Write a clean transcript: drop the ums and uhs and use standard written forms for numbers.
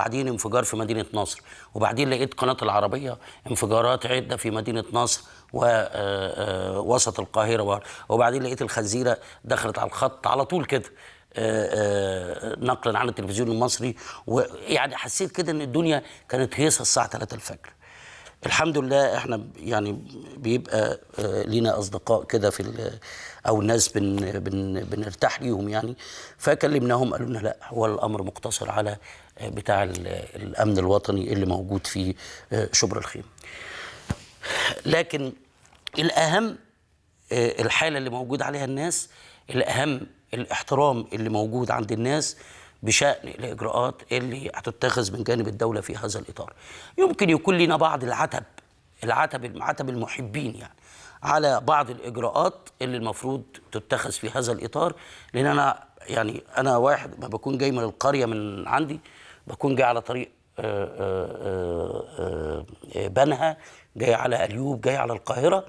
بعدين انفجار في مدينة نصر، وبعدين لقيت قناة العربية انفجارات عدة في مدينة نصر ووسط القاهرة، وبعدين لقيت الخزيرة دخلت على الخط على طول كده نقلا عن التلفزيون المصري. ويعني حسيت كده ان الدنيا كانت هيصة الساعة 3 الفجر. الحمد لله احنا يعني بيبقى لينا اصدقاء كده او الناس بنرتاح ليهم يعني، فكلمناهم قالوا لنا لا، هو الامر مقتصر على بتاع الامن الوطني اللي موجود في شبرا الخيمه. لكن الاهم الحاله اللي موجود عليها الناس، الاهم الاحترام اللي موجود عند الناس بشأن الإجراءات اللي هتتخذ من جانب الدولة في هذا الإطار. يمكن يكون لنا بعض العتب المحبين يعني على بعض الإجراءات اللي المفروض تتخذ في هذا الإطار، لأن أنا واحد ما بكون جاي من القرية من عندي، بكون جاي على طريق بنها، جاي على أليوب، جاي على القاهرة،